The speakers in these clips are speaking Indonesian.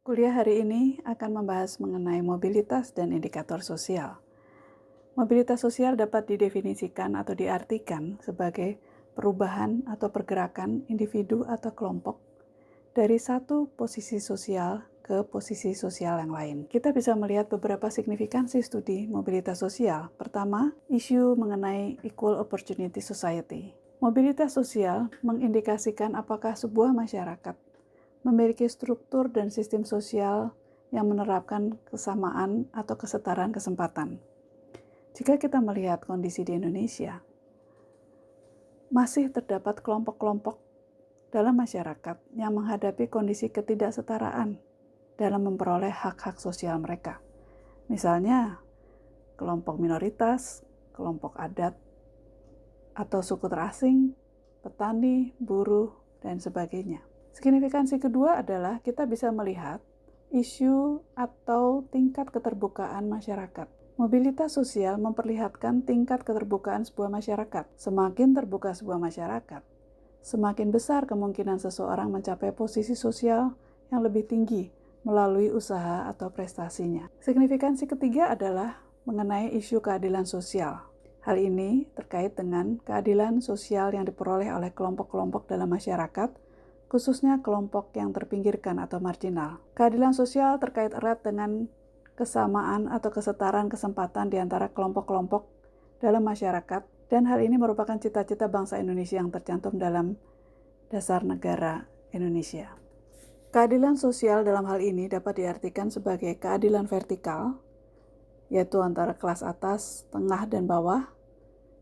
Kuliah hari ini akan membahas mengenai mobilitas dan indikator sosial. Mobilitas sosial dapat didefinisikan atau diartikan sebagai perubahan atau pergerakan individu atau kelompok dari satu posisi sosial ke posisi sosial yang lain. Kita bisa melihat beberapa signifikansi studi mobilitas sosial. Pertama, isu mengenai Equal Opportunity Society. Mobilitas sosial mengindikasikan apakah sebuah masyarakat memiliki struktur dan sistem sosial yang menerapkan kesamaan atau kesetaraan kesempatan. Jika kita melihat kondisi di Indonesia, masih terdapat kelompok-kelompok dalam masyarakat yang menghadapi kondisi ketidaksetaraan dalam memperoleh hak-hak sosial mereka. Misalnya, kelompok minoritas, kelompok adat, atau suku terasing, petani, buruh, dan sebagainya. Signifikansi kedua adalah kita bisa melihat isu atau tingkat keterbukaan masyarakat. Mobilitas sosial memperlihatkan tingkat keterbukaan sebuah masyarakat. Semakin terbuka sebuah masyarakat, semakin besar kemungkinan seseorang mencapai posisi sosial yang lebih tinggi melalui usaha atau prestasinya. Signifikansi ketiga adalah mengenai isu keadilan sosial. Hal ini terkait dengan keadilan sosial yang diperoleh oleh kelompok-kelompok dalam masyarakat, khususnya kelompok yang terpinggirkan atau marginal. Keadilan sosial terkait erat dengan kesamaan atau kesetaraan kesempatan di antara kelompok-kelompok dalam masyarakat, dan hal ini merupakan cita-cita bangsa Indonesia yang tercantum dalam Dasar Negara Indonesia. Keadilan sosial dalam hal ini dapat diartikan sebagai keadilan vertikal, yaitu antara kelas atas, tengah, dan bawah,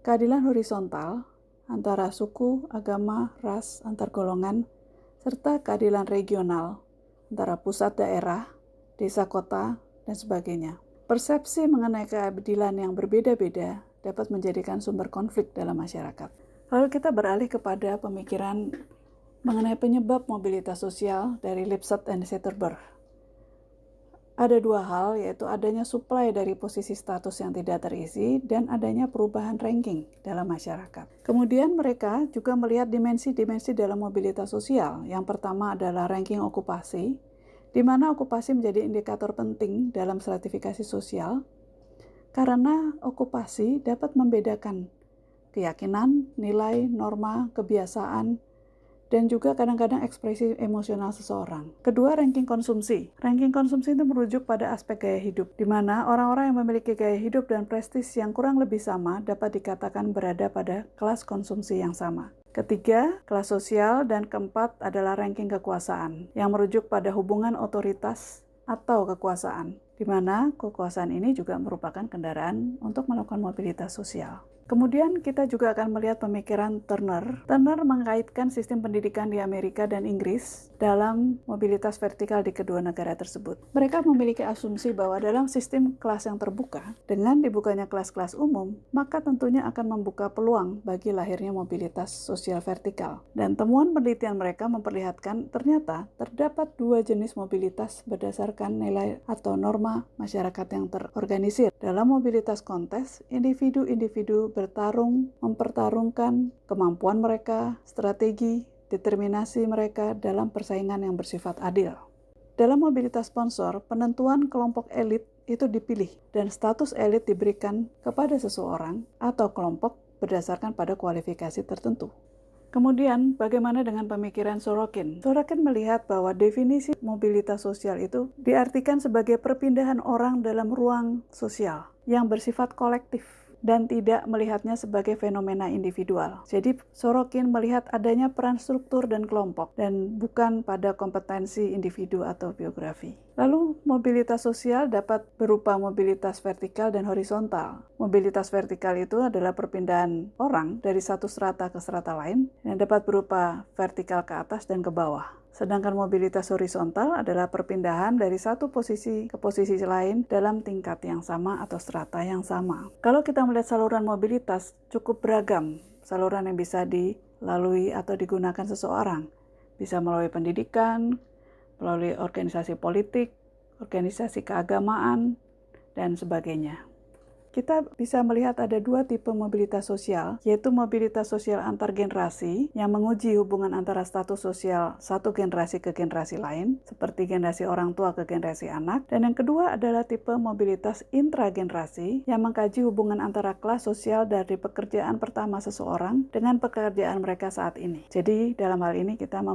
keadilan horizontal antara suku, agama, ras, antar golongan, serta keadilan regional antara pusat daerah, desa kota, dan sebagainya. Persepsi mengenai keadilan yang berbeda-beda dapat menjadikan sumber konflik dalam masyarakat. Lalu kita beralih kepada pemikiran mengenai penyebab mobilitas sosial dari Lipset dan Zetterberg. Ada dua hal, yaitu adanya supply dari posisi status yang tidak terisi dan adanya perubahan ranking dalam masyarakat. Kemudian mereka juga melihat dimensi-dimensi dalam mobilitas sosial. Yang pertama adalah ranking okupasi, di mana okupasi menjadi indikator penting dalam stratifikasi sosial, karena okupasi dapat membedakan keyakinan, nilai, norma, kebiasaan, dan juga kadang-kadang ekspresi emosional seseorang. Kedua, ranking konsumsi. Ranking konsumsi itu merujuk pada aspek gaya hidup, di mana orang-orang yang memiliki gaya hidup dan prestis yang kurang lebih sama dapat dikatakan berada pada kelas konsumsi yang sama. Ketiga, kelas sosial, dan keempat adalah ranking kekuasaan, yang merujuk pada hubungan otoritas atau kekuasaan, di mana kekuasaan ini juga merupakan kendaraan untuk melakukan mobilitas sosial. Kemudian kita juga akan melihat pemikiran Turner. Turner mengaitkan sistem pendidikan di Amerika dan Inggris dalam mobilitas vertikal di kedua negara tersebut. Mereka memiliki asumsi bahwa dalam sistem kelas yang terbuka, dengan dibukanya kelas-kelas umum, maka tentunya akan membuka peluang bagi lahirnya mobilitas sosial vertikal. Dan temuan penelitian mereka memperlihatkan ternyata terdapat dua jenis mobilitas berdasarkan nilai atau norma masyarakat yang terorganisir. Dalam mobilitas kontes, individu-individu mempertarungkan kemampuan mereka, strategi, determinasi mereka dalam persaingan yang bersifat adil. Dalam mobilitas sponsor, penentuan kelompok elit itu dipilih dan status elit diberikan kepada seseorang atau kelompok berdasarkan pada kualifikasi tertentu. Kemudian, bagaimana dengan pemikiran Sorokin? Sorokin melihat bahwa definisi mobilitas sosial itu diartikan sebagai perpindahan orang dalam ruang sosial yang bersifat kolektif dan tidak melihatnya sebagai fenomena individual. Jadi, Sorokin melihat adanya peran struktur dan kelompok dan bukan pada kompetensi individu atau biografi. Lalu, mobilitas sosial dapat berupa mobilitas vertikal dan horizontal. Mobilitas vertikal itu adalah perpindahan orang dari satu strata ke strata lain yang dapat berupa vertikal ke atas dan ke bawah. Sedangkan mobilitas horizontal adalah perpindahan dari satu posisi ke posisi lain dalam tingkat yang sama atau strata yang sama. Kalau kita melihat saluran mobilitas, cukup beragam saluran yang bisa dilalui atau digunakan seseorang. Bisa melalui pendidikan, melalui organisasi politik, organisasi keagamaan, dan sebagainya. kita bisa melihat ada dua tipe mobilitas sosial, yaitu mobilitas sosial antar generasi yang menguji hubungan antara status sosial satu generasi ke generasi lain, seperti generasi orang tua ke generasi anak. Dan yang kedua adalah tipe mobilitas intragenerasi yang mengkaji hubungan antara kelas sosial dari pekerjaan pertama seseorang dengan pekerjaan mereka saat ini. Jadi dalam hal ini kita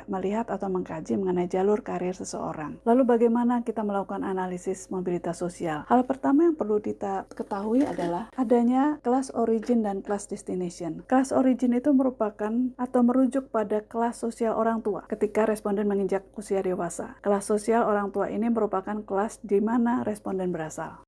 melihat atau mengkaji mengenai jalur karir seseorang. Lalu bagaimana kita melakukan analisis mobilitas sosial? Hal pertama yang perlu kita ketahui adalah adanya class origin dan class destination. Class origin itu merupakan atau merujuk pada kelas sosial orang tua ketika responden menginjak usia dewasa. Kelas sosial orang tua ini merupakan kelas di mana responden berasal.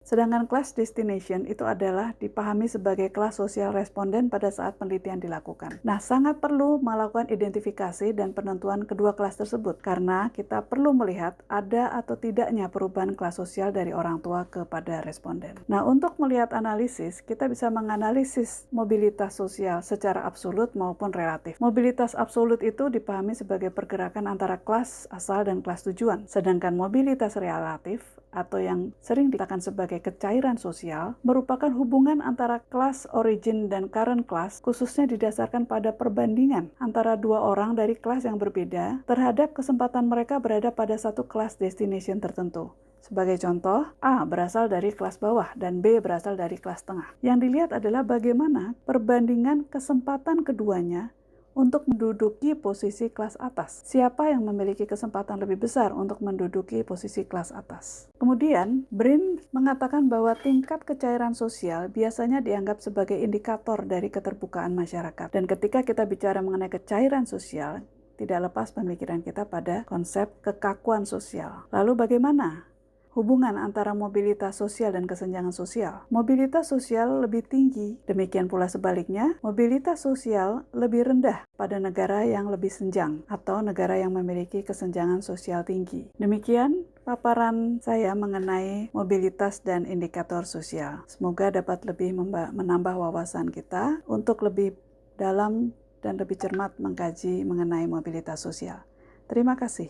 Sedangkan class destination itu adalah dipahami sebagai kelas sosial responden pada saat penelitian dilakukan. Nah, sangat perlu melakukan identifikasi dan penentuan kedua kelas tersebut karena kita perlu melihat ada atau tidaknya perubahan kelas sosial dari orang tua kepada responden. Nah, untuk melihat analisis, kita bisa menganalisis mobilitas sosial secara absolut maupun relatif. Mobilitas absolut itu dipahami sebagai pergerakan antara kelas asal dan kelas tujuan. Sedangkan mobilitas relatif atau yang sering dikatakan sebagai kecairan sosial merupakan hubungan antara kelas origin dan current class, khususnya didasarkan pada perbandingan antara dua orang dari kelas yang berbeda terhadap kesempatan mereka berada pada satu kelas destination tertentu. Sebagai contoh, A berasal dari kelas bawah dan B berasal dari kelas tengah. Yang dilihat adalah bagaimana perbandingan kesempatan keduanya untuk menduduki posisi kelas atas. Siapa yang memiliki kesempatan lebih besar untuk menduduki posisi kelas atas? Kemudian, Brin mengatakan bahwa tingkat kecairan sosial biasanya dianggap sebagai indikator dari keterbukaan masyarakat. Dan ketika kita bicara mengenai kecairan sosial, tidak lepas pemikiran kita pada konsep kekakuan sosial. Lalu bagaimana hubungan antara mobilitas sosial dan kesenjangan sosial? Mobilitas sosial lebih tinggi, demikian pula sebaliknya, mobilitas sosial lebih rendah pada negara yang lebih senjang atau negara yang memiliki kesenjangan sosial tinggi. Demikian paparan saya mengenai mobilitas dan indikator sosial. Semoga dapat lebih menambah wawasan kita untuk lebih dalam dan lebih cermat mengkaji mengenai mobilitas sosial. Terima kasih.